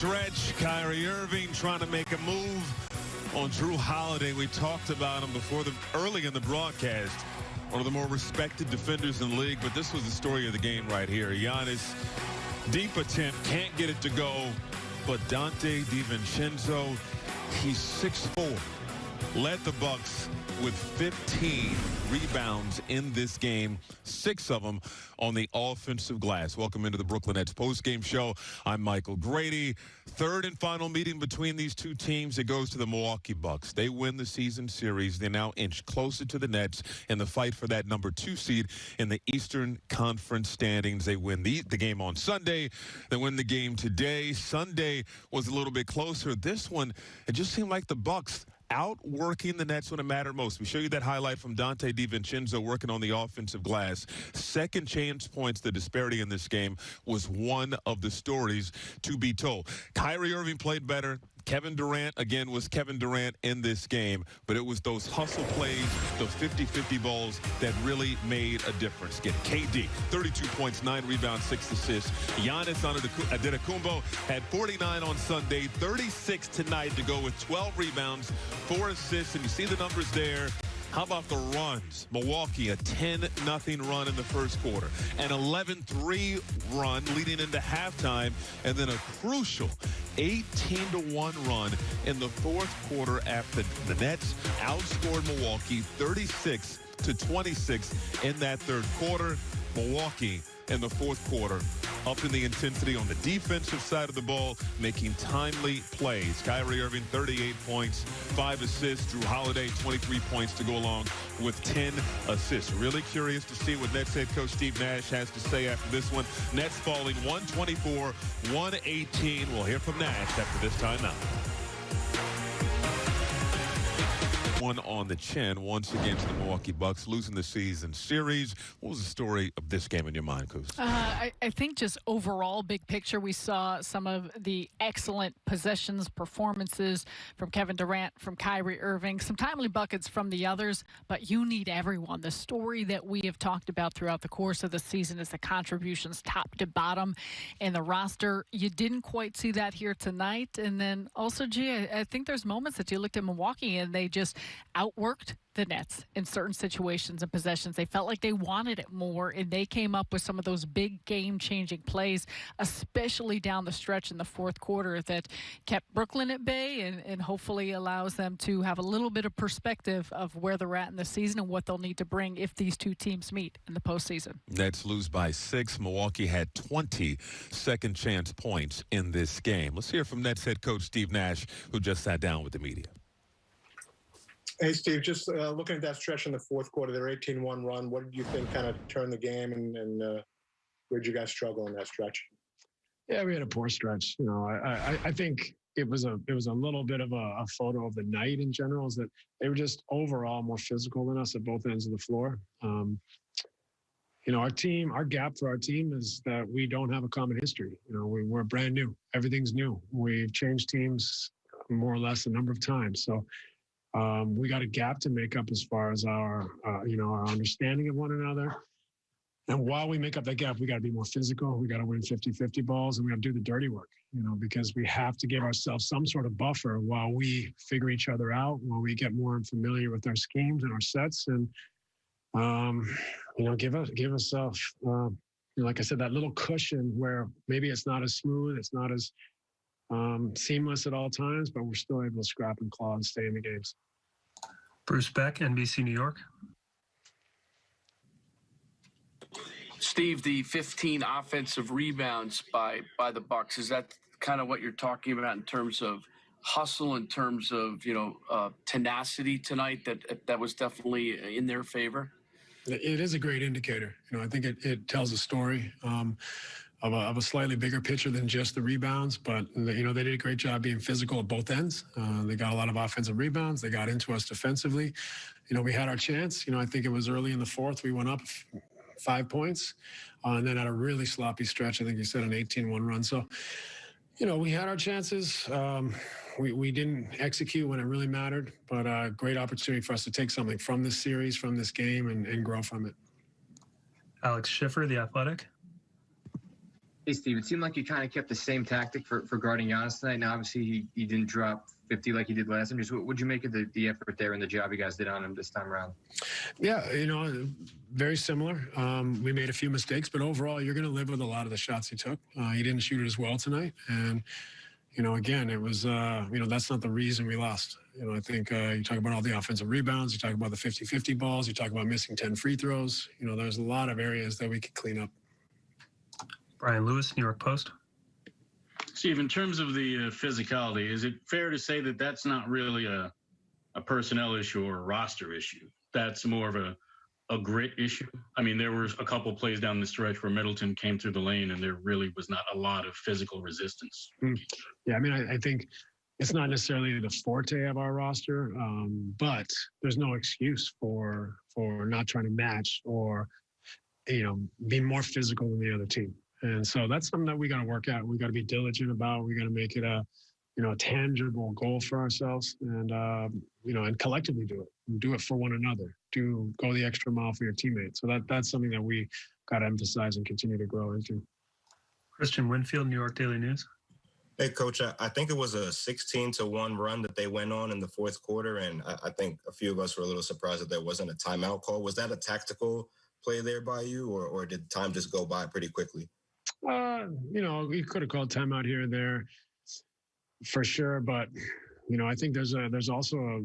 Stretch, Kyrie Irving trying to make a move on Drew Holiday. We talked about him early in the broadcast. One of the more respected defenders in the league, but this was the story of the game right here. Giannis, deep attempt, can't get it to go, but Dante DiVincenzo, he's 6'4", led the Bucks with 15 rebounds in this game, 6 of them on the offensive glass. Welcome into the Brooklyn Nets postgame show. I'm Michael Grady. Third and final meeting between these two teams. It goes to the Milwaukee Bucks. They win the season series. They now inch closer to the Nets in the fight for that number 2 seed in the Eastern Conference standings. They win the game on Sunday. They win the game today. Sunday was a little bit closer. This one, it just seemed like the Bucks outworking the Nets when it mattered most. We show you that highlight from Dante DiVincenzo working on the offensive glass. Second chance points, the disparity in this game was one of the stories to be told. Kyrie Irving played better. Kevin Durant, again, was Kevin Durant in this game, but it was those hustle plays, those 50-50 balls that really made a difference. Get KD, 32 points, 9 rebounds, 6 assists. Giannis Antetokounmpo had 49 on Sunday, 36 tonight to go with 12 rebounds, 4 assists, and you see the numbers there. How about the runs? Milwaukee, a 10-0 run in the first quarter, an 11-3 run leading into halftime, and then a crucial 18-1 run in the fourth quarter after the Nets outscored Milwaukee 36-26 in that third quarter. Milwaukee in the fourth quarter up in the intensity on the defensive side of the ball, making timely plays. Kyrie Irving, 38 points, 5 assists. Drew Holiday, 23 points to go along with 10 assists. Really curious to see what Nets head coach Steve Nash has to say after this one. Nets falling 124-118. We'll hear from Nash after this timeout. One on the chin once again to the Milwaukee Bucks, losing the season series. What was the story of this game in your mind, Coach? I think just overall, big picture, we saw some of the excellent possessions, performances from Kevin Durant, from Kyrie Irving, some timely buckets from the others, but you need everyone. The story that we have talked about throughout the course of the season is the contributions top to bottom in the roster. You didn't quite see that here tonight. And then also, I think there's moments that you looked at Milwaukee and they just outworked the Nets in certain situations and possessions. They felt like they wanted it more, and they came up with some of those big game-changing plays, especially down the stretch in the fourth quarter, that kept Brooklyn at bay and hopefully allows them to have a little bit of perspective of where they're at in the season and what they'll need to bring if these two teams meet in the postseason. Nets lose by 6. Milwaukee had 20 second chance points in this game. Let's hear from Nets head coach Steve Nash, who just sat down with the media. Hey, Steve, just looking at that stretch in the fourth quarter, their 18-1 run, what did you think kind of turned the game, and where did you guys struggle in that stretch? Yeah, we had a poor stretch. You know, I think it was a little bit of a photo of the night in general, is that they were just overall more physical than us at both ends of the floor. You know, our gap for our team is that we don't have a common history. You know, we're brand new. Everything's new. We've changed teams more or less a number of times. So we got a gap to make up as far as our understanding of one another. And while we make up that gap, we got to be more physical. We got to win 50-50 balls, and we got to do the dirty work, you know, because we have to give ourselves some sort of buffer while we figure each other out, while we get more familiar with our schemes and our sets, and give ourselves, like I said, that little cushion where maybe it's not as smooth, it's not as seamless at all times, but we're still able to scrap and claw and stay in the games. Bruce Beck, NBC New York. Steve, the 15 offensive rebounds by the Bucks, is that kind of what you're talking about in terms of hustle, in terms of tenacity tonight? That was definitely in their favor. It is a great indicator. You know, I think it tells a story of a slightly bigger picture than just the rebounds, but they did a great job being physical at both ends. They got a lot of offensive rebounds. They got into us defensively. You know, we had our chance. You know, I think it was early in the fourth. We went up 5 points, and then had a really sloppy stretch. I think you said an 18-1 run. So, you know, we had our chances. We didn't execute when it really mattered, but a great opportunity for us to take something from this series, from this game, and grow from it. Alex Schiffer, The Athletic. Hey, Steve, it seemed like you kind of kept the same tactic for guarding Giannis tonight. Now, obviously, he didn't drop 50 like he did last time. Just what would you make of the effort there and the job you guys did on him this time around? Yeah, very similar. We made a few mistakes, but overall, you're going to live with a lot of the shots he took. He didn't shoot it as well tonight. And, again, it was, that's not the reason we lost. I think you talk about all the offensive rebounds. You talk about the 50-50 balls. You talk about missing 10 free throws. There's a lot of areas that we could clean up. Brian Lewis, New York Post. Steve, in terms of the physicality, is it fair to say that that's not really a personnel issue or a roster issue? That's more of a grit issue? I mean, there were a couple plays down the stretch where Middleton came through the lane and there really was not a lot of physical resistance. Yeah, I mean, I think it's not necessarily the forte of our roster, but there's no excuse for not trying to match or, be more physical than the other team. And so that's something that we got to work out. We got to be diligent about. We got to make it a tangible goal for ourselves, and and collectively do it for one another. Go the extra mile for your teammates. So that's something that we got to emphasize and continue to grow into. Christian Winfield, New York Daily News. Hey, Coach, I think it was a 16-1 run that they went on in the fourth quarter, and I think a few of us were a little surprised that there wasn't a timeout call. Was that a tactical play there by you, or did time just go by pretty quickly? We could have called timeout here or there for sure, but I think there's also a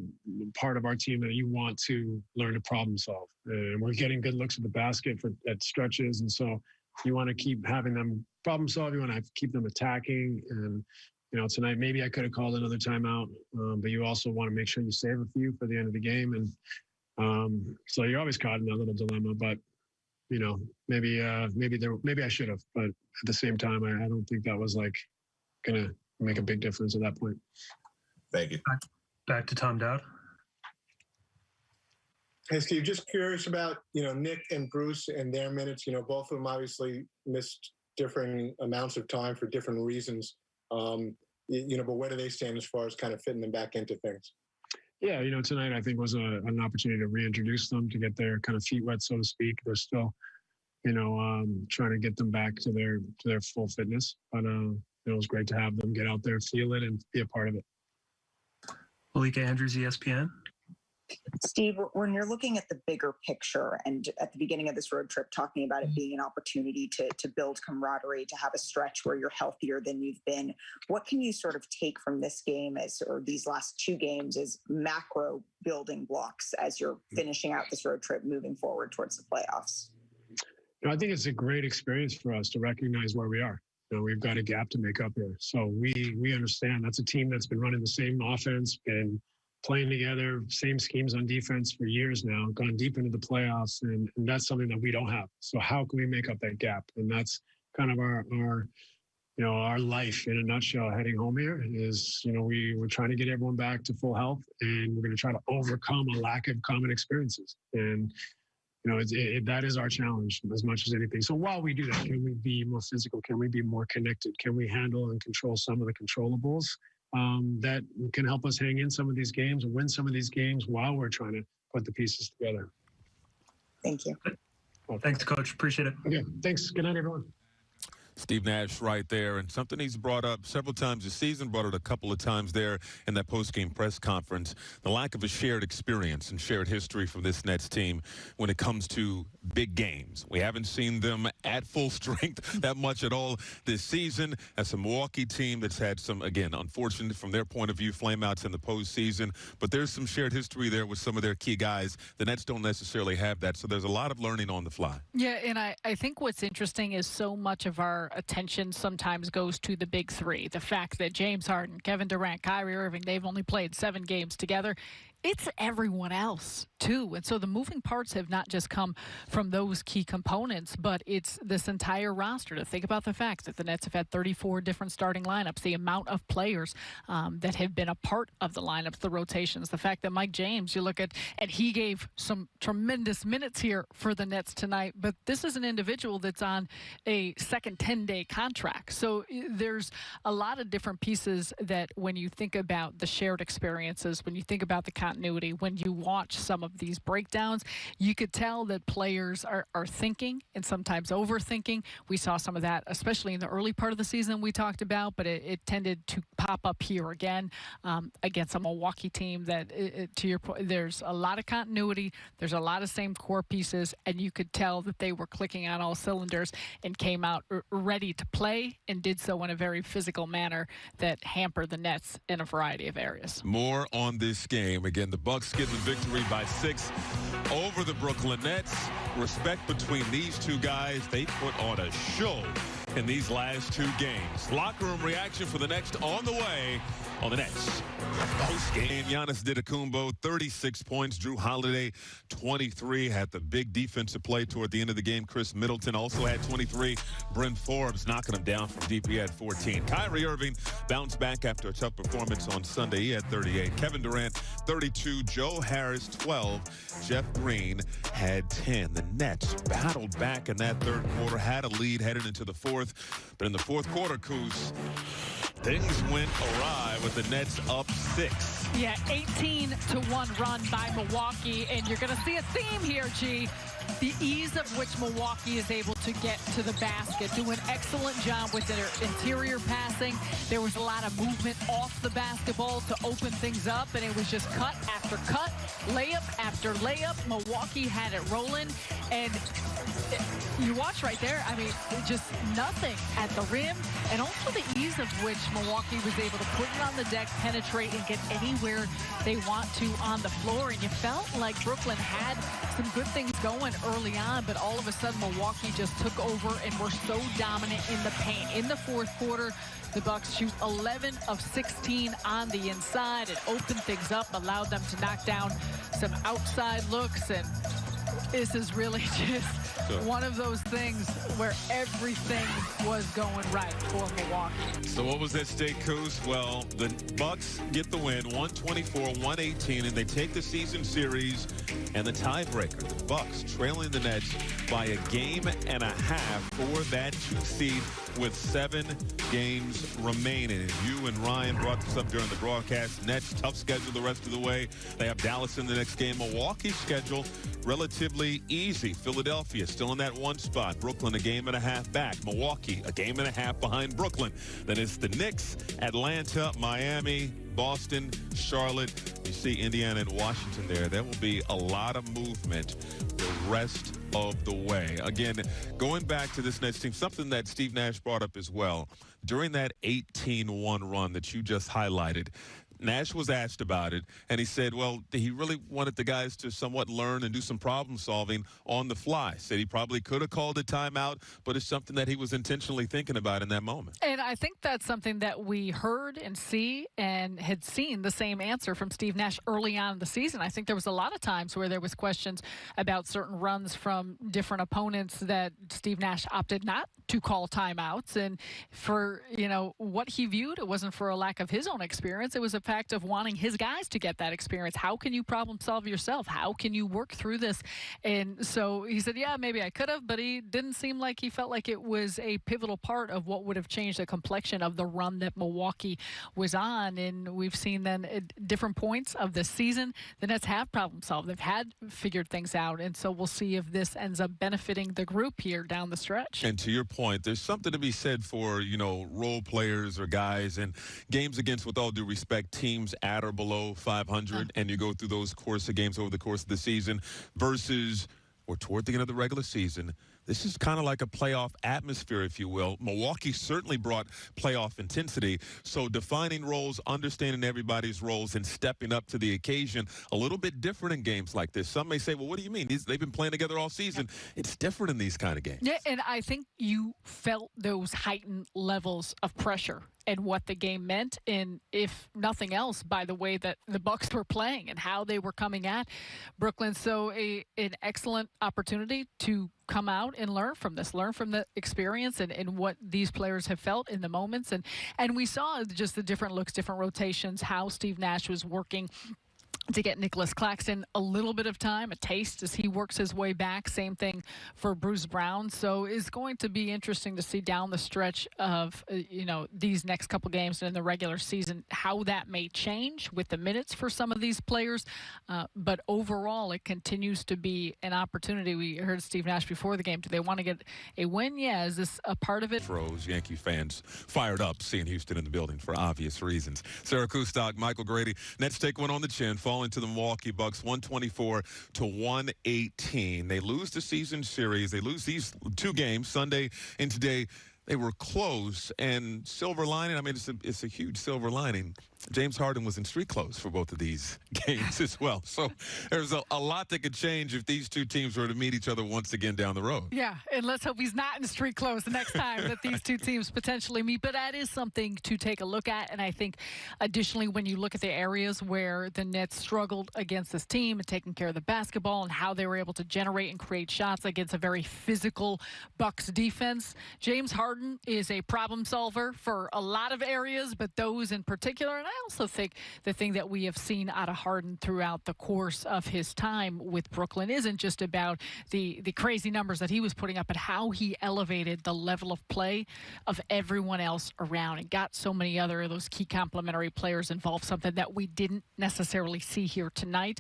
part of our team that you want to learn to problem solve, and we're getting good looks at the basket at stretches, and so you want to keep having them problem solve. You want to keep them attacking, and tonight maybe I could have called another timeout, but you also want to make sure you save a few for the end of the game, and so you're always caught in that little dilemma, but. Maybe I should have, but at the same time, I don't think that was gonna make a big difference at that point. Thank you. Back to Tom Dowd. Hey, Steve, just curious about, Nick and Bruce and their minutes. Both of them obviously missed differing amounts of time for different reasons. But where do they stand as far as kind of fitting them back into things? Yeah, tonight I think was an opportunity to reintroduce them, to get their kind of feet wet, so to speak. They're still, trying to get them back to their full fitness. But it was great to have them get out there, feel it, and be a part of it. Malika Andrews, ESPN. Steve, when you're looking at the bigger picture and at the beginning of this road trip, talking about it being an opportunity to build camaraderie, to have a stretch where you're healthier than you've been, what can you sort of take from this game or these last two games as macro building blocks as you're finishing out this road trip, moving forward towards the playoffs? I think it's a great experience for us to recognize where we are. We've got a gap to make up here. So we understand that's a team that's been running the same offense and playing together, same schemes on defense for years now, gone deep into the playoffs, and that's something that we don't have. So how can we make up that gap? And that's kind of our life in a nutshell heading home here is, we're trying to get everyone back to full health, and we're going to try to overcome a lack of common experiences. And, that is our challenge as much as anything. So while we do that, can we be more physical? Can we be more connected? Can we handle and control some of the controllables? That can help us hang in some of these games and win some of these games while we're trying to put the pieces together. Thank you. Well, thanks, Coach. Appreciate it. Okay. Thanks. Good night, everyone. Steve Nash right there, and something he's brought up several times this season, brought it a couple of times there in that post-game press conference, the lack of a shared experience and shared history from this Nets team when it comes to big games. We haven't seen them at full strength that much at all this season. That's a Milwaukee team that's had some, again, unfortunate from their point of view, flameouts in the postseason, but there's some shared history there with some of their key guys. The Nets don't necessarily have that, so there's a lot of learning on the fly. Yeah, and I think what's interesting is so much of our attention sometimes goes to the big three. The fact that James Harden, Kevin Durant, Kyrie Irving, they've only played 7 games together. It's everyone else, too. And so the moving parts have not just come from those key components, but it's this entire roster. To think about the fact that the Nets have had 34 different starting lineups, the amount of players that have been a part of the lineups, the rotations, the fact that Mike James, you look at, and he gave some tremendous minutes here for the Nets tonight, but this is an individual that's on a second 10-day contract. So there's a lot of different pieces that when you think about the shared experiences, when you think about the continuity, continuity. When you watch some of these breakdowns, you could tell that players are thinking and sometimes overthinking. We saw some of that, especially in the early part of the season we talked about, but it tended to pop up here again against a Milwaukee team that, to your point, there's a lot of continuity. There's a lot of same core pieces, and you could tell that they were clicking on all cylinders and came out ready to play and did so in a very physical manner that hampered the Nets in a variety of areas. More on this game. Again, the Bucks get the victory by 6 over the Brooklyn Nets. Respect between these two guys. They put on a show in these last 2 games. Locker room reaction for the next on the way on the Nets post game. Giannis Antetokounmpo, 36 points. Drew Holiday, 23. Had the big defensive play toward the end of the game. Chris Middleton also had 23. Bryn Forbes knocking him down from deep. He had 14. Kyrie Irving bounced back after a tough performance on Sunday. He had 38. Kevin Durant, 32. Joe Harris, 12. Jeff Green had 10. The Nets battled back in that third quarter, had a lead headed into the fourth. But in the fourth quarter, Coos, things went awry with the Nets up 6. Yeah, 18-1 run by Milwaukee, and you're going to see a theme here, G. The ease of which Milwaukee is able to get to the basket, do an excellent job with their interior passing. There was a lot of movement off the basketball to open things up, and it was just cut after cut, layup after layup. Milwaukee had it rolling, and you watch right there, I mean, just nothing at the rim, and also the ease of which Milwaukee was able to put it on the deck, penetrate, and get anywhere they want to on the floor. And you felt like Brooklyn had some good things going early on, but all of a sudden Milwaukee just took over and were so dominant in the paint. In the fourth quarter, the Bucks shoot 11 of 16 on the inside. It opened things up, allowed them to knock down some outside looks, and this is really just one of those things where everything was going right for Milwaukee. So what was at stake, Coos? Well, the Bucks get the win, 124-118, and they take the season series and the tiebreaker. The Bucks trailing the Nets by a game and a half for that 2 seed with 7 games remaining. And you and Ryan brought this up during the broadcast. Nets, tough schedule the rest of the way. They have Dallas in the next game. Milwaukee's schedule, relatively easy. Philadelphia still in that 1 spot. Brooklyn a game and a half back. Milwaukee a game and a half behind Brooklyn. Then it's the Knicks, Atlanta, Miami, Boston, Charlotte. You see Indiana and Washington there. There will be a lot of movement the rest of the way. Again, going back to this Nets team, something that Steve Nash brought up as well. During that 18-1 run that you just highlighted, Nash was asked about it, and he said, well, he really wanted the guys to somewhat learn and do some problem solving on the fly. Said he probably could have called a timeout, but it's something that he was intentionally thinking about in that moment. And I think that's something that we heard and see and had seen the same answer from Steve Nash early on in the season. I think there was a lot of times where there was questions about certain runs from different opponents that Steve Nash opted not to call timeouts. And for, what he viewed, it wasn't for a lack of his own experience. It was a fact of wanting his guys to get that experience. How can you problem solve yourself? How can you work through this? And so he said, yeah, maybe I could have, but he didn't seem like he felt like it was a pivotal part of what would have changed the complexion of the run that Milwaukee was on. And we've seen then at different points of the season, the Nets have problem solved. They've had figured things out. And so we'll see if this ends up benefiting the group here down the stretch. And to your point, there's something to be said for, role players or guys and games against, with all due respect, teams at or below 500, and you go through those course of games over the course of the season versus or toward the end of the regular season. This is kind of like a playoff atmosphere, if you will. Milwaukee certainly brought playoff intensity. So defining roles, understanding everybody's roles, and stepping up to the occasion, a little bit different in games like this. Some may say, well, what do you mean? They've been playing together all season. It's different in these kind of games. Yeah, and I think you felt those heightened levels of pressure and what the game meant, and if nothing else, by the way that the Bucks were playing and how they were coming at Brooklyn. So an excellent opportunity to come out and learn from this, learn from the experience and what these players have felt in the moments. And we saw just the different looks, different rotations, how Steve Nash was working to get Nicholas Claxton a little bit of time, a taste as he works his way back. Same thing for Bruce Brown. So it's going to be interesting to see down the stretch of, these next couple games in the regular season, how that may change with the minutes for some of these players. But overall, it continues to be an opportunity. We heard Steve Nash before the game. Do they want to get a win? Yeah. Is this a part of it? Rose, Yankee fans fired up seeing Houston in the building for obvious reasons. Sarah Kustok, Michael Grady. Nets take one on the chin, falling to the Milwaukee Bucks 124-118. They lose the season series. They lose these two games, Sunday and today. They were close, and silver lining, I mean, it's a huge silver lining. James Harden was in street clothes for both of these games as well. So there's a lot that could change if these two teams were to meet each other once again down the road. Yeah, and let's hope he's not in street clothes the next time that these two teams potentially meet. But that is something to take a look at. And I think additionally, when you look at the areas where the Nets struggled against this team and taking care of the basketball and how they were able to generate and create shots against a very physical Bucks defense, James Harden is a problem solver for a lot of areas, but those in particular. And I also think the thing that we have seen out of Harden throughout the course of his time with Brooklyn isn't just about the crazy numbers that he was putting up, but how he elevated the level of play of everyone else around and got so many other of those key complementary players involved, something that we didn't necessarily see here tonight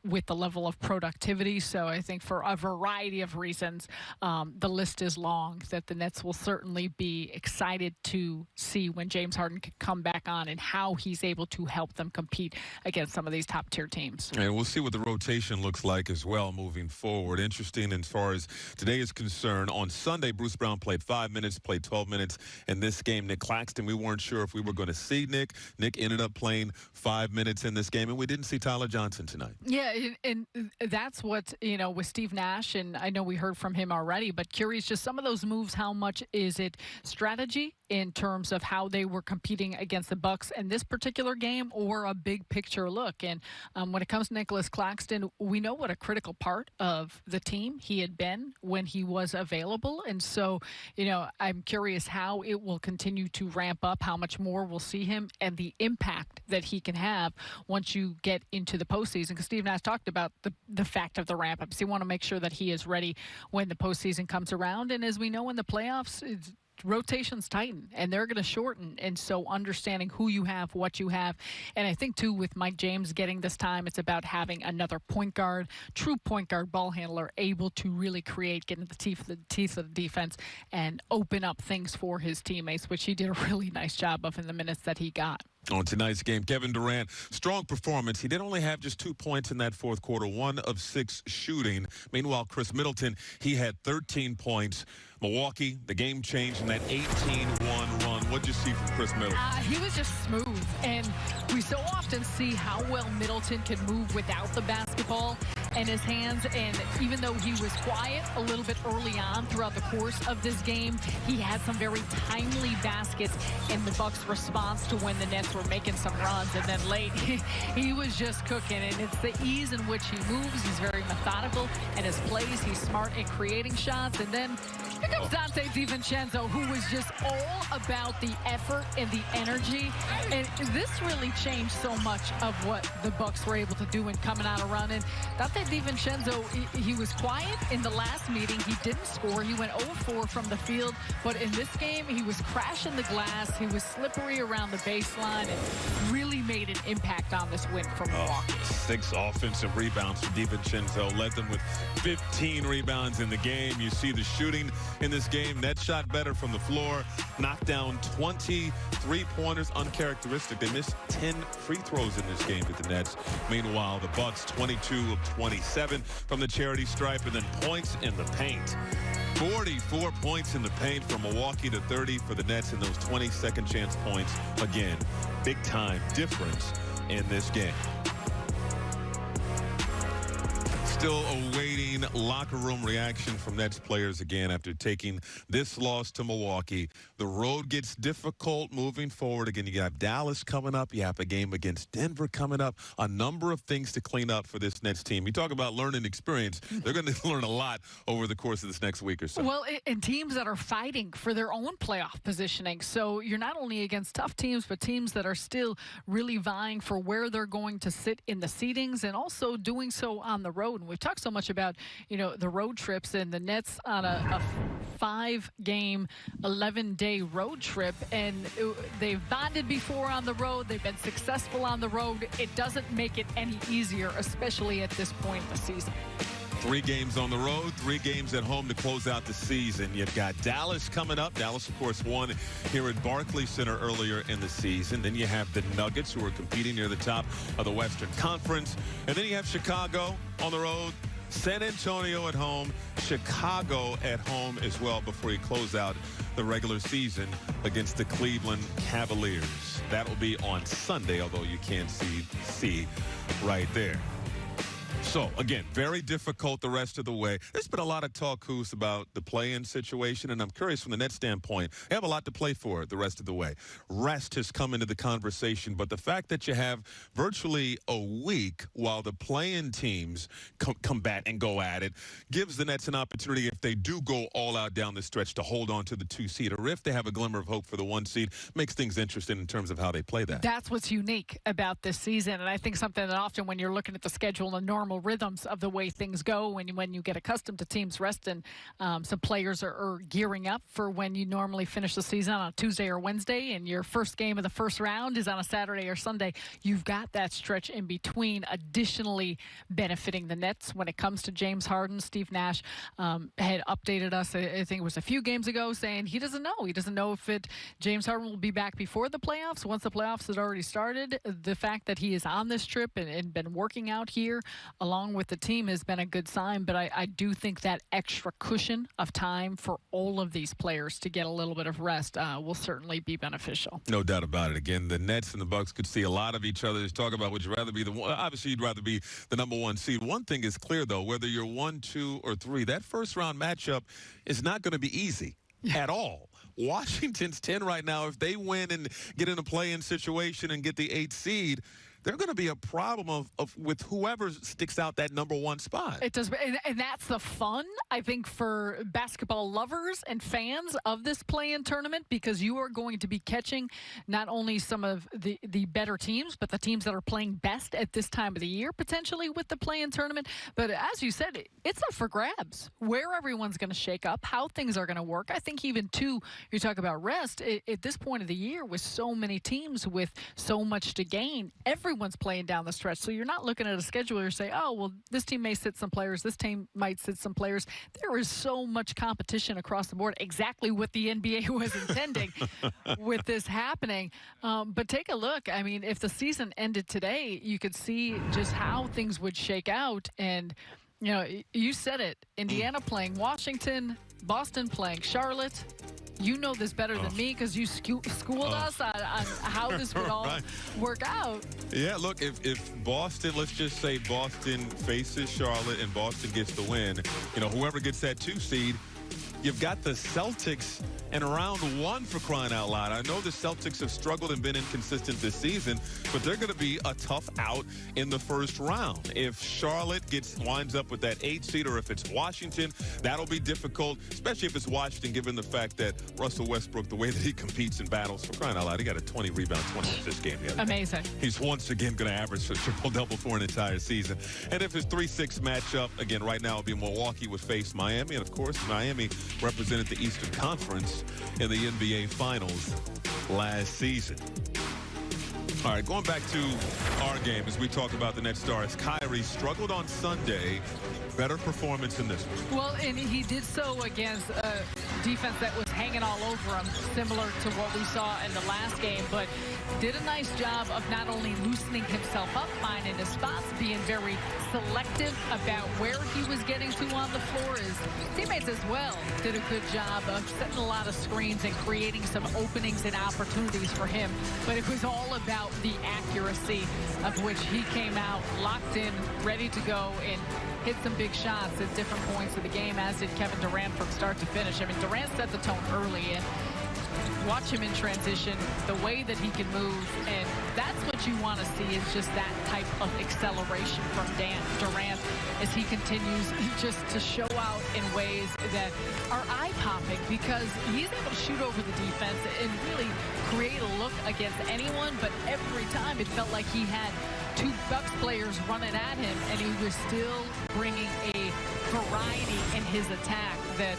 with the level of productivity. So I think for a variety of reasons, the list is long that the Nets will certainly be excited to see when James Harden can come back on and how he's able to help them compete against some of these top-tier teams. And we'll see what the rotation looks like as well moving forward. Interesting as far as today is concerned. On Sunday, Bruce Brown played 5 minutes, played 12 minutes in this game. Nick Claxton, we weren't sure if we were going to see Nick. Nick ended up playing 5 minutes in this game, and we didn't see Tyler Johnson tonight. Yeah, and that's what, with Steve Nash, and I know we heard from him already, but curious just some of those moves, how much is it strategy in terms of how they were competing against the Bucks in this particular game, or a big picture look? And when it comes to Nicholas Claxton, we know what a critical part of the team he had been when he was available. And so, I'm curious how it will continue to ramp up, how much more we'll see him, and the impact that he can have once you get into the postseason. Because Steve Nash talked about the fact of the ramp up. So you want to make sure that he is ready when the postseason comes around. And as we know in the playoffs, rotations tighten and they're going to shorten. And so understanding who you have, what you have. And I think, too, with Mike James getting this time, it's about having another point guard, true point guard ball handler, able to really create, get into the teeth of the defense and open up things for his teammates, which he did a really nice job of in the minutes that he got. On tonight's game, Kevin Durant, strong performance. He did only have just 2 points in that fourth quarter, 1 of 6 shooting. Meanwhile, Chris Middleton, he had 13 points. Milwaukee, the game changed in that 18-1 run. What'd you see from Chris Middleton? He was just smooth, and we so often see how well Middleton can move without the basketball in his hands. And even though he was quiet a little bit early on throughout the course of this game, he had some very timely baskets in the Bucks' response to when the Nets were making some runs. And then late, he was just cooking. And it's the ease in which he moves. He's very methodical in his plays. He's smart in creating shots. And then here comes Dante DiVincenzo, who was just all about the effort and the energy. And this really changed so much of what the Bucks were able to do in coming out of run. And Dante DiVincenzo, he was quiet in the last meeting. He didn't score. He went 0-4 from the field. But in this game, he was crashing the glass. He was slippery around the baseline and really made an impact on this win for Milwaukee. 6 offensive rebounds for DiVincenzo. Led them with 15 rebounds in the game. You see the shooting in this game. Nets shot better from the floor. Knocked down 20 3-pointers, uncharacteristic. They missed 10 free throws in this game with the Nets. Meanwhile, the Bucks 22 of 27 from the charity stripe, and then points in the paint. 44 points in the paint for Milwaukee to 30 for the Nets, and those 20 second chance points. Again, big time difference in this game. Still awaiting locker room reaction from Nets players again after taking this loss to Milwaukee. The road gets difficult moving forward. Again, you have Dallas coming up. You have a game against Denver coming up. A number of things to clean up for this Nets team. You talk about learning experience. They're going to learn a lot over the course of this next week or so. Well, and teams that are fighting for their own playoff positioning. So you're not only against tough teams, but teams that are still really vying for where they're going to sit in the seedings and also doing so on the road. We've talked so much about, the road trips and the Nets on a 5-game, 11-day road trip. And they've bonded before on the road. They've been successful on the road. It doesn't make it any easier, especially at this point in the season. 3 games on the road, 3 games at home to close out the season. You've got Dallas coming up. Dallas, of course, won here at Barclays Center earlier in the season. Then you have the Nuggets, who are competing near the top of the Western Conference. And then you have Chicago on the road, San Antonio at home, Chicago at home as well before you close out the regular season against the Cleveland Cavaliers. That will be on Sunday, although you can't see right there. So, again, very difficult the rest of the way. There's been a lot of talk, Coos, about the play-in situation, and I'm curious from the Nets standpoint. They have a lot to play for the rest of the way. Rest has come into the conversation, but the fact that you have virtually a week while the play-in teams combat and go at it gives the Nets an opportunity, if they do go all out down the stretch, to hold on to the 2 seed, or if they have a glimmer of hope for the 1 seed, makes things interesting in terms of how they play that. That's what's unique about this season, and I think something that often when you're looking at the schedule and normal rhythms of the way things go, when you get accustomed to teams resting, some players are gearing up for when you normally finish the season on a Tuesday or Wednesday, and your first game of the first round is on a Saturday or Sunday. You've got that stretch in between, additionally benefiting the Nets when it comes to James Harden. Steve Nash had updated us, I think it was a few games ago, saying he doesn't know. He doesn't know if James Harden will be back before the playoffs. Once the playoffs had already started, the fact that he is on this trip and been working out here along with the team has been a good sign, but I do think that extra cushion of time for all of these players to get a little bit of rest will certainly be beneficial. No doubt about it. Again, the Nets and the Bucks could see a lot of each other. Just talk about, would you rather be the one? Obviously, you'd rather be the number 1 seed. One thing is clear, though, whether you're 1, 2, or 3, that first-round matchup is not going to be easy at all. Washington's 10 right now. If they win and get in a play-in situation and get the 8th seed, they're going to be a problem with whoever sticks out that number 1 spot. It does, and that's the fun, I think, for basketball lovers and fans of this play-in tournament, because you are going to be catching not only some of the better teams, but the teams that are playing best at this time of the year, potentially with the play-in tournament. But as you said, it's up for grabs where everyone's going to shake up, how things are going to work. I think even, too, you talk about rest, at this point of the year with so many teams with so much to gain, everyone's playing down the stretch. So you're not looking at a schedule where you say, oh, well, this team may sit some players, this team might sit some players. There is so much competition across the board, exactly what the NBA was intending with this happening. But take a look. I mean, if the season ended today, you could see just how things would shake out. And, you said it, Indiana playing Washington, Boston playing Charlotte. You know this better than me because you schooled us on how this would all work out. Yeah, look, if Boston, let's just say Boston faces Charlotte and Boston gets the win, whoever gets that 2 seed, you've got the Celtics in round 1, for crying out loud. I know the Celtics have struggled and been inconsistent this season, but they're going to be a tough out in the first round. If Charlotte winds up with that 8 seed, or if it's Washington, that'll be difficult, especially if it's Washington, given the fact that Russell Westbrook, the way that he competes in battles, for crying out loud, he got a 20-rebound, 20-assist game the other day. Amazing. He's once again going to average a triple-double for an entire season. And if it's 3-6 matchup, again, right now it'll be Milwaukee would face Miami, and of course, Miami represented the Eastern Conference in the NBA Finals last season. All right, going back to our game as we talk about the Nets stars, Kyrie struggled on Sunday. Better performance in this one. Well, and he did so against a defense that was hanging all over him, similar to what we saw in the last game, but did a nice job of not only loosening himself up, finding his spots, being very selective about where he was getting to on the floor. His teammates as well did a good job of setting a lot of screens and creating some openings and opportunities for him, but it was all about the accuracy of which he came out locked in, ready to go, and hit some big shots at different points of the game, as did Kevin Durant from start to finish. I mean, Durant set the tone early, and watch him in transition, the way that he can move, and that's what you want to see, is just that type of acceleration from Durant as he continues just to show out in ways that are eye-popping, because he's able to shoot over the defense and really create a look against anyone, but every time it felt like he had two Bucks players running at him, and he was still bringing a variety in his attack that